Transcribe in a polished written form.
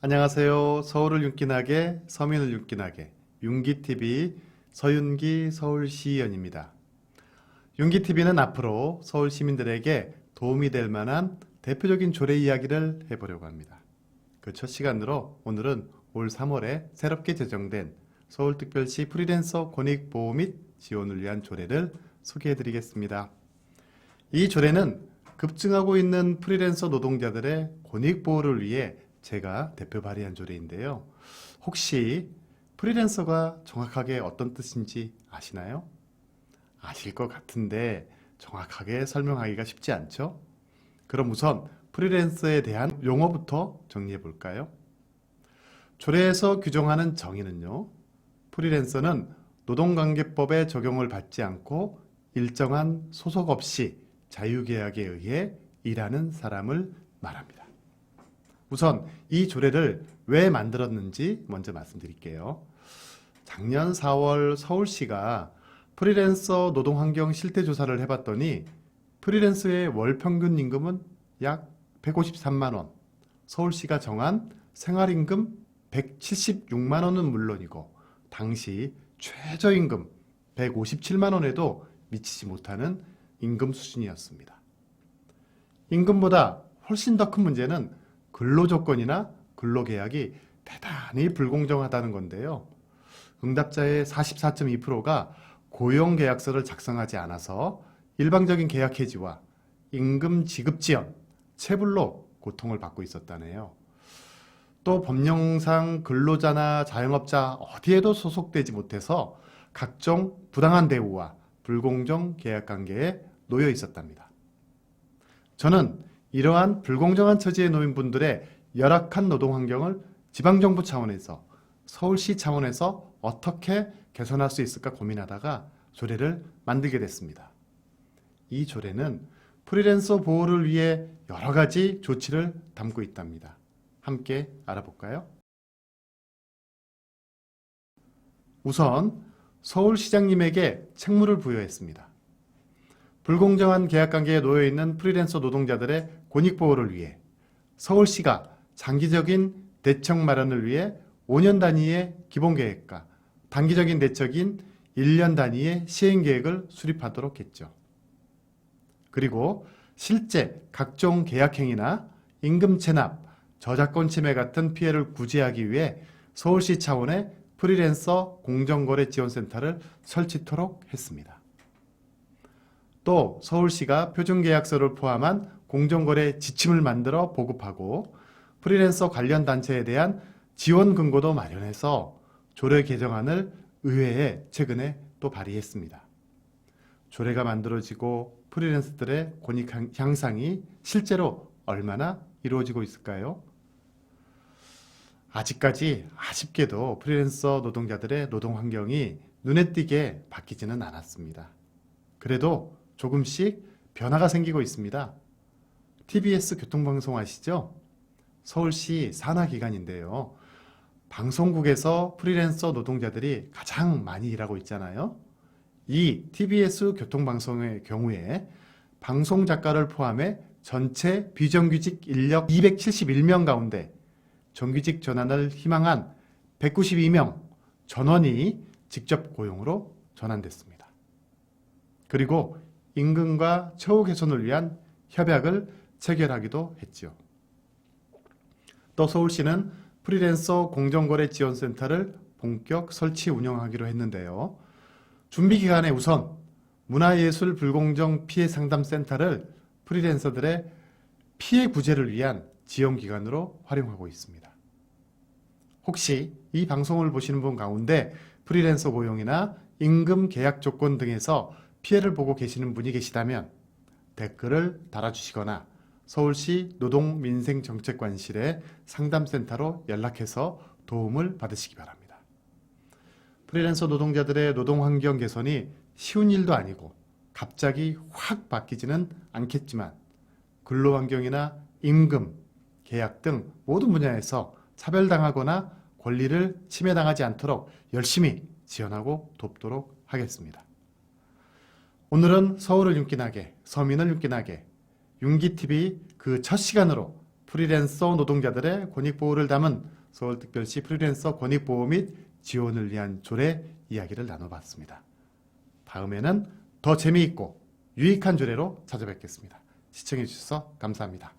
안녕하세요. 서울을 윤기나게, 서민을 윤기나게, 윤기TV 서윤기 서울시의원입니다. 윤기TV는 앞으로 서울 시민들에게 도움이 될 만한 대표적인 조례 이야기를 해보려고 합니다. 그 첫 시간으로 오늘은 올 3월에 새롭게 제정된 서울특별시 프리랜서 권익보호 및 지원을 위한 조례를 소개해드리겠습니다. 이 조례는 급증하고 있는 프리랜서 노동자들의 권익보호를 위해 제가 대표 발의한 조례인데요. 혹시 프리랜서가 정확하게 어떤 뜻인지 아시나요? 아실 것 같은데 정확하게 설명하기가 쉽지 않죠? 그럼 우선 프리랜서에 대한 용어부터 정리해 볼까요? 조례에서 규정하는 정의는요. 프리랜서는 노동관계법의 적용을 받지 않고 일정한 소속 없이 자유계약에 의해 일하는 사람을 말합니다. 우선 이 조례를 왜 만들었는지 먼저 말씀드릴게요. 작년 4월 서울시가 프리랜서 노동환경 실태조사를 해봤더니 프리랜서의 월 평균 임금은 약 153만 원, 서울시가 정한 생활임금 176만 원은 물론이고 당시 최저임금 157만 원에도 미치지 못하는 임금 수준이었습니다. 임금보다 훨씬 더 큰 문제는 근로조건이나 근로계약이 대단히 불공정하다는 건데요. 응답자의 44.2%가 고용계약서를 작성하지 않아서 일방적인 계약 해지와 임금 지급 지연, 체불로 고통을 받고 있었다네요. 또 법령상 근로자나 자영업자 어디에도 소속되지 못해서 각종 부당한 대우와 불공정 계약관계에 놓여 있었답니다. 저는 이러한 불공정한 처지에 놓인 분들의 열악한 노동환경을 지방정부 차원에서 서울시 차원에서 어떻게 개선할 수 있을까 고민하다가 조례를 만들게 됐습니다. 이 조례는 프리랜서 보호를 위해 여러 가지 조치를 담고 있답니다. 함께 알아볼까요? 우선 서울시장님에게 책무를 부여했습니다. 불공정한 계약관계에 놓여있는 프리랜서 노동자들의 권익보호를 위해 서울시가 장기적인 대책 마련을 위해 5년 단위의 기본계획과 단기적인 대책인 1년 단위의 시행계획을 수립하도록 했죠. 그리고 실제 각종 계약행위나 임금 체납, 저작권 침해 같은 피해를 구제하기 위해 서울시 차원의 프리랜서 공정거래 지원센터를 설치토록 했습니다. 또 서울시가 표준계약서를 포함한 공정거래 지침을 만들어 보급하고 프리랜서 관련 단체에 대한 지원 근거도 마련해서 조례 개정안을 의회에 최근에 또 발의했습니다. 조례가 만들어지고 프리랜서들의 권익 향상이 실제로 얼마나 이루어지고 있을까요? 아직까지 아쉽게도 프리랜서 노동자들의 노동 환경이 눈에 띄게 바뀌지는 않았습니다. 그래도 조금씩 변화가 생기고 있습니다. TBS 교통방송 아시죠? 서울시 산하기관인데요. 방송국에서 프리랜서 노동자들이 가장 많이 일하고 있잖아요. 이 TBS 교통방송의 경우에 방송작가를 포함해 전체 비정규직 인력 271명 가운데 정규직 전환을 희망한 192명 전원이 직접 고용으로 전환됐습니다. 그리고 임금과 처우 개선을 위한 협약을 체결하기도 했지요. 또 서울시는 프리랜서 공정거래 지원센터를 본격 설치 운영하기로 했는데요. 준비 기간에 우선 문화예술 불공정 피해 상담센터를 프리랜서들의 피해 구제를 위한 지원기관으로 활용하고 있습니다. 혹시 이 방송을 보시는 분 가운데 프리랜서 고용이나 임금 계약 조건 등에서 피해를 보고 계시는 분이 계시다면 댓글을 달아주시거나 서울시 노동민생정책관실의 상담센터로 연락해서 도움을 받으시기 바랍니다. 프리랜서 노동자들의 노동환경 개선이 쉬운 일도 아니고 갑자기 확 바뀌지는 않겠지만 근로환경이나 임금, 계약 등 모든 분야에서 차별당하거나 권리를 침해당하지 않도록 열심히 지원하고 돕도록 하겠습니다. 오늘은 서울을 윤기나게, 서민을 윤기나게, 윤기TV 그 첫 시간으로 프리랜서 노동자들의 권익보호를 담은 서울특별시 프리랜서 권익보호 및 지원을 위한 조례 이야기를 나눠봤습니다. 다음에는 더 재미있고 유익한 조례로 찾아뵙겠습니다. 시청해주셔서 감사합니다.